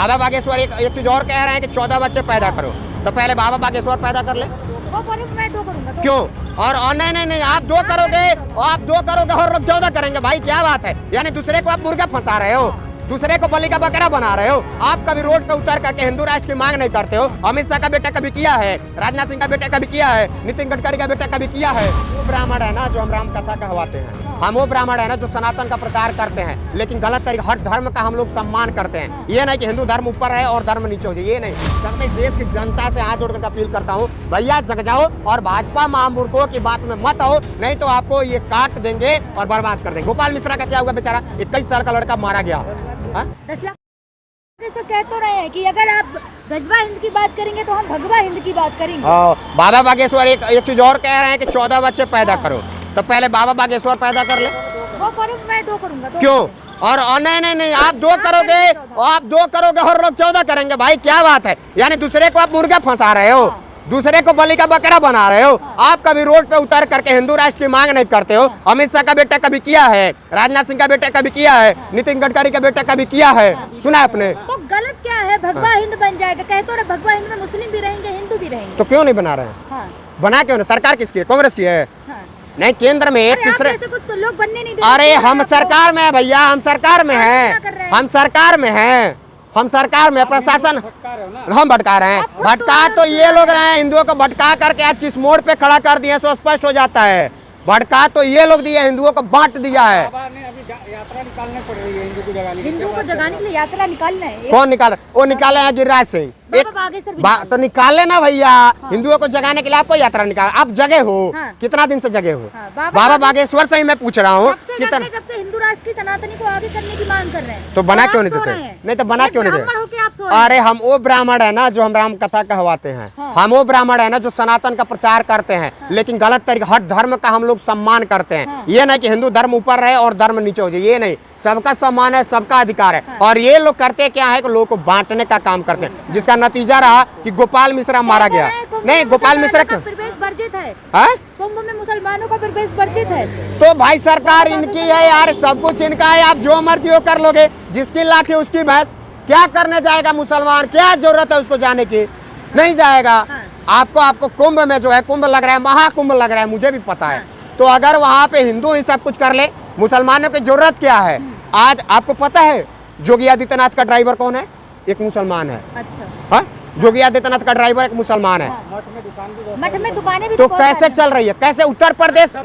बाबा बागेश्वर एक चीज और कह रहे हैं कि 14 बच्चे पैदा करो, तो पहले बाबा बागेश्वर पैदा कर ले। वो मैं 2 करूंगा तो। क्यों? और नहीं आप 2 करोगे और लोग 14 करेंगे, भाई क्या बात है? यानी दूसरे को आप मुर्गा फंसा रहे हो, दूसरे को बलि का बकरा बना रहे हो। आप कभी रोड पे उतर करके हिंदू राष्ट्र की मांग नहीं करते हो। अमित शाह का बेटा कभी किया है, राजनाथ सिंह का बेटा कभी किया है, नितिन गडकरी का बेटा कभी किया है। वो ब्राह्मण है ना जो हम राम कथा कहवाते हैं, हम वो ब्राह्मण है ना जो सनातन का प्रचार करते हैं, लेकिन गलत तरीके हर धर्म का हम लोग सम्मान करते हैं। ये नहीं कि हिंदू धर्म ऊपर है और धर्म नीचे हो जाए, ये नहीं। सर मैं इस देश की जनता से हाथ जोड़कर अपील करता हूँ, भैया जग जाओ और भाजपा महामूर्खों की बात में मत आओ, नहीं तो आपको ये काट देंगे और बर्बाद कर देंगे। गोपाल मिश्रा का क्या हुआ बेचारा? 21 साल का लड़का मारा गया। 10 लाख तो कह तो रहे हैं कि अगर आप गजवा हिंद की बात करेंगे तो हम भगवा हिंद की बात करेंगे। बाबा बागेश्वर एक चीज और कह रहे हैं कि 14 बच्चे पैदा करो, तो पहले बाबा बागेश्वर पैदा कर ले। वो मैं 2 करूंगा तो। क्यों? और नहीं आप 2 करोगे और लोग 14 करेंगे, भाई क्या बात है? यानी दूसरे को आप मुर्गा फंसा रहे हो, दूसरे को बलि का बकरा बना रहे हो। आप कभी रोड पे उतर करके हिंदू राष्ट्र की मांग नहीं करते हो। अमित शाह का बेटा कभी किया है, राजनाथ सिंह का बेटा कभी किया है, नितिन गडकरी का बेटा कभी किया है, सुना आपने? तो गलत क्या है? भगवा हिंद बन जाएगा, कहते हो भगवा हिंद में मुस्लिम भी रहेंगे, हिंदू भी रहेंगे। तो क्यों नहीं बना रहे हैं? हाँ। बना क्यों नहीं? सरकार किसकी है? कांग्रेस की है। हाँ। नहीं, केंद्र में तीसरे तो लोग बनने नहीं अरे हम सरकार में है भैया, हम सरकार में हैं, हम सरकार में हैं, हम सरकार में प्रशासन हम भटका रहे हैं। भटका तो ये लोग रहे हैं, हिंदुओं को भटका करके आज किस मोड़ पे खड़ा कर दिए सो स्पष्ट हो जाता है। भटका तो ये लोग दिए, हिंदुओं को बांट दिया है। यात्रा निकालनी पड़ रही है हिंदू को जगाने के लिए यात्रा निकालना है। कौन निकाल? वो निकाले हैं गिरिराज सिंह। तो निकाले ना भैया। हाँ। हिंदुओं को जगाने के लिए आपको यात्रा निकाल, आप जगे हो। हाँ। कितना दिन से जगे हो? हाँ। बाबा बागेश्वर से ही मैं पूछ रहा हूँ कितना जब से हिंदू राष्ट्र की सनातनी को आगे करने की मांग कर रहे हैं, तो बना क्यों नहीं देते? नहीं तो बना क्यों नहीं देते? अरे हम वो ब्राह्मण है ना जो हम राम कथा कहवाते हैं, हम वो ब्राह्मण है ना जो सनातन का प्रचार करते हैं, लेकिन गलत तरीके हर धर्म का हम लोग सम्मान करते हैं। ये नहीं कि हिंदू धर्म ऊपर रहे और धर्म नीचे हो जाए, ये नहीं। सबका सम्मान है, सबका अधिकार है। और ये लोग करते क्या है कि लोगों को बांटने का काम करते हैं, जिसका नतीजा रहा कि गोपाल मिश्रा मारा गया। नहीं, गोपाल मिश्रा क्यों वर्जित है? कुंभ में मुसलमानों का प्रवेश वर्जित है। तो भाई सरकार इनकी है यार, सब कुछ इनका है। आप जो मर्जी हो कर लोगे, जिसकी लाठी उसकी भैंस। क्या करने जाएगा मुसलमान? क्या जरूरत है उसको जाने की? नहीं जाएगा। आपको कुंभ में जो है, कुंभ लग रहा है, महाकुंभ लग रहा है, मुझे भी पता है। तो अगर वहाँ पे हिंदू ही सब कुछ कर ले, मुसलमानों की जरूरत क्या है? आज आपको पता है योगी आदित्यनाथ का ड्राइवर कौन है? एक मुसलमान है। अच्छा। हाँ, योगी आदित्यनाथ का ड्राइवर एक मुसलमान है। मठ में दुकानें भी तो कैसे चल रही है? कैसे उत्तर प्रदेश?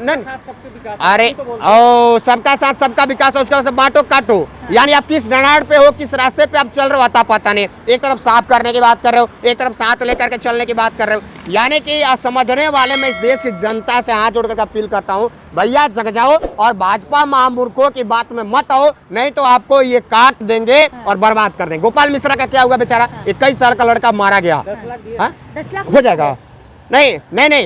अरे ओ, सबका साथ सबका विकास है, उसके बाद बांटो काटो। यानी आप किस डंडाड़ पे हो, किस रास्ते पे आप चल रहे हो आता पता नहीं। एक तरफ साफ करने की बात कर रहे हो, एक तरफ साथ लेकर के चलने की बात कर रहे हो। यानी कि समझने वाले मैं इस देश की जनता से हाथ जोड़कर अपील करता हूँ, भैया जग जाओ और भाजपा महामूर्खों की बात में मत आओ, नहीं तो आपको ये काट देंगे और बर्बाद कर देंगे। गोपाल मिश्रा का क्या हुआ बेचारा? 21 साल का लड़का मारा गया। 10 लाख हो जाएगा? नहीं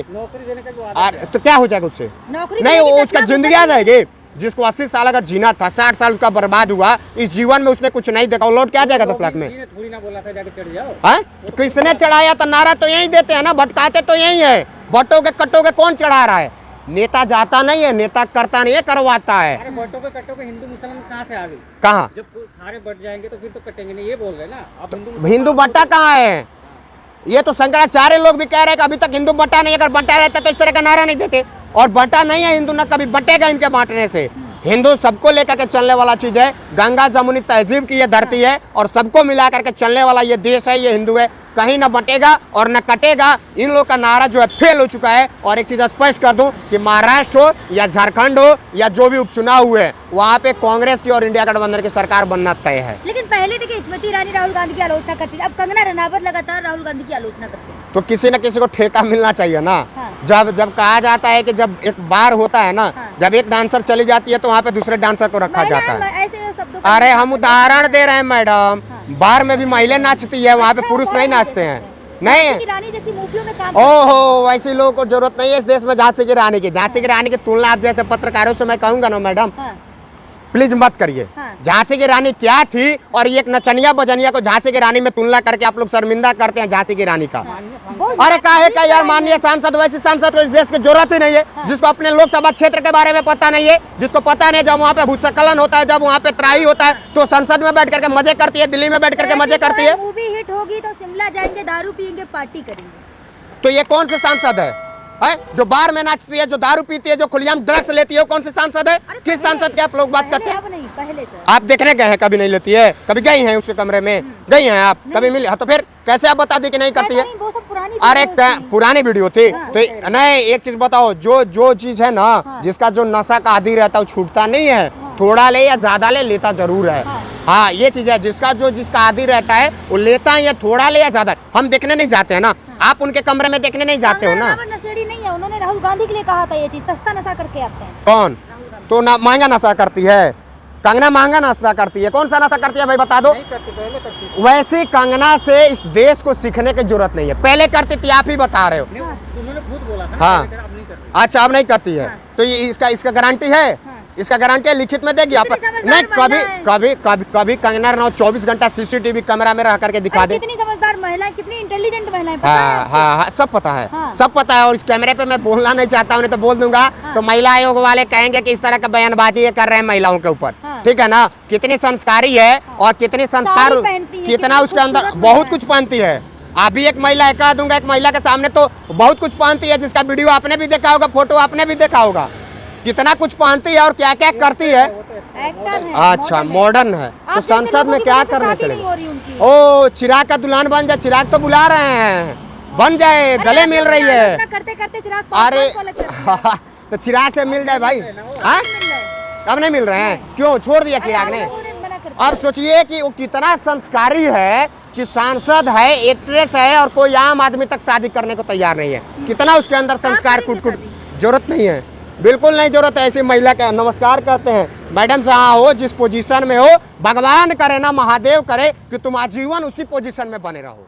नौकरी देने का तो क्या हो जाएगा उससे? नहीं, वो उसका जिंदगी आ जाएगी। जिसको 80 साल अगर जीना था, 60 साल उसका बर्बाद हुआ, इस जीवन में उसने कुछ नहीं देखा, वो लौट के आ जाएगा 10 लाख में? थोड़ी ना बोला था जाके चढ़ जाओ। तो किसने चढ़ाया? तो नारा तो यही देते हैं ना, भटकाते तो यही है। बटोगे कटोगे कौन चढ़ा रहा है? नेता जाता नहीं है, नेता करता नहीं है, करवाता है। अरे बटोगे कटोगे हिंदू मुसलमान कहाँ से आ गए? कहाँ? जब सारे बट जाएंगे तो फिर तो कटेंगे नहीं, ये बोल रहे ना आप। हिंदू बटा कहाँ है? ये तो शंकराचार्य लोग भी कह रहे हैं कि अभी तक हिंदू बटा नहीं। अगर बटा रहता तो इस तरह का नारा नहीं देते। और बटा नहीं है हिंदू, ना कभी बटेगा इनके बांटने से। हिंदू सबको लेकर के चलने वाला चीज है। गंगा जमुनी तहजीब की ये धरती है और सबको मिला करके चलने वाला ये देश है, ये हिंदू है। कहीं न बटेगा और न कटेगा। इन लोग का नारा जो है फेल हो चुका है। और एक चीज स्पष्ट कर दूं कि महाराष्ट्र हो या झारखंड हो या जो भी उपचुनाव हुए, वहाँ पे कांग्रेस की और इंडिया गठबंधन की सरकार बनना तय है। लेकिन पहले देखिए स्मृति ईरानी राहुल गांधी की आलोचना करती थी, अब कंगना रनावत लगातार राहुल गांधी की आलोचना करती है। तो किसी न किसी को ठेका मिलना चाहिए ना। जब कहा जाता है कि जब एक बार होता है ना, जब एक डांसर चली जाती है तो वहाँ पे दूसरे डांसर को रखा जाता है। अरे हम उदाहरण दे रहे हैं मैडम, बार में भी महिलाएं नाचती है, वहाँ पे पुरुष नहीं नाचते हैं। नहीं, ओहो, वैसे लोगों को जरूरत नहीं है इस देश में झांसी की रानी की। झांसी की रानी की तुलना आप जैसे पत्रकारों से मैं कहूँगा ना मैडम, प्लीज मत करिए। हाँ। झांसी की रानी क्या थी और ये एक नचनिया बजनिया को झांसी की रानी में तुलना करके आप लोग शर्मिंदा करते हैं झांसी की रानी का। बहुत अरे काहे का यार, माननीय सांसद वैसे सांसद को इस देश की जरूरत ही नहीं है, जिसको अपने लोकसभा क्षेत्र के बारे में पता नहीं है, जिसको पता नहीं जब वहाँ पे भूस्खलन होता है, जब वहाँ पे त्राही होता है तो संसद में बैठ करके मजे करती है, दिल्ली में बैठ करके मजे करती है। मूवी हिट होगी तो शिमला जाएंगे, दारू पियेंगे, पार्टी करेंगे। तो ये कौन से सांसद है जो बार में नाचती है, जो दारू पीती है, जो खुलेआम ड्रग्स लेती है, कौन से सांसद है? किस सांसद के आप लोग बात करते हैं? अब नहीं, पहले से आप देखने गए हैं? कभी नहीं लेती है? कभी गई हैं उसके कमरे में? गई हैं आप? कभी मिली? हाँ, तो फिर कैसे आप बता दी कि नहीं करती है? नहीं, वो सब पुरानी अरे वीडियोस थी। पुरानी वीडियो थी तो नहीं, एक चीज बताओ, जो चीज है ना, जिसका जो नशा का आदी रहता है वो छूटता नहीं है, थोड़ा ले या ज्यादा ले, लेता जरूर है। हाँ, ये चीज है, जिसका आदी रहता है वो लेता है, या थोड़ा ले या ज्यादा। हम देखने नहीं जाते हैं ना, आप उनके कमरे में देखने नहीं जाते हो ना। नशेड़ी नहीं है, उन्होंने राहुल गांधी के लिए कहा था ये चीज, सस्ता नशा करके आते हैं। कौन? तो ना महंगा नशा करती है कंगना, महंगा नशा करती है। कौन सा नशा करती है भाई, बता दो। नहीं करती, पहले करती थी। वैसी कंगना से इस देश को सीखने की जरूरत नहीं है, पहले करती थी, आप ही बता रहे हो। नहीं, उन्होंने खुद बोला था हाँ। लेकिन अब नहीं करती। अच्छा, अब नहीं करती है तो ये इसका गारंटी है? इसका गारंटी है, लिखित में देगी आप? कितनी समझदार नहीं, कभी महिला है। कभी कभी कभी कंगना रनौत 24 घंटा सीसीटीवी कैमरा में रह करके दिखा दे। कितनी समझदार महिलाएं, कितनी इंटेलिजेंट महिलाएं, पता है हाँ आपको? हाँ हाँ, सब पता है, हाँ। सब पता है। और इस कैमरे पे मैं बोलना नहीं चाहता हूँ, नहीं तो बोल दूंगा तो महिला आयोग वाले कहेंगे कि इस तरह का बयानबाजी ये कर रहे हैं महिलाओं के ऊपर। हाँ। ठीक है ना? कितनी संस्कारी है और कितनी संस्कार, साड़ी पहनती है, कितना कितनी उसके अंदर खूबसूरत बहुत महिला कुछ पहनती है। अभी एक महिला है, कह दूंगा, एक महिला के सामने तो बहुत कुछ पहनती है, जिसका वीडियो आपने भी देखा होगा, फोटो आपने भी देखा होगा, कितना कुछ पहनती है और क्या क्या करती है। एक्टर है, अच्छा, मॉडर्न है तो आप जैसे संसद लोगों में की क्या वजह से करने शादी चले? नहीं हो रही उनकी। ओ, चिराग का दुल्हन बन जाए, चिराग तो बुला रहे हैं, बन जाए, अरे गले आप मिल लोग रही है। आलोचना करते करते चिराग अरे को अलग कर दिया। तो चिराग से मिल जाए भाई। हाँ, मिल रहा है। अब नहीं मिल रहे हैं, क्यों छोड़ दिया चिराग अरे ने? आप लोगों ने मना कर दिया। अब सोचिए कि वो कितना संस्कारी है कि सांसद है, एक्ट्रेस है और कोई आम आदमी तक शादी करने को तैयार नहीं है। कितना उसके अंदर संस्कार, करेंगे कुट जरूरत नहीं है, बिल्कुल नहीं जरूरत है ऐसी महिला का। नमस्कार करते हैं मैडम, जहाँ हो, जिस पोजीशन में हो, भगवान करे ना, महादेव करे कि तुम आजीवन उसी पोजीशन में बने रहो।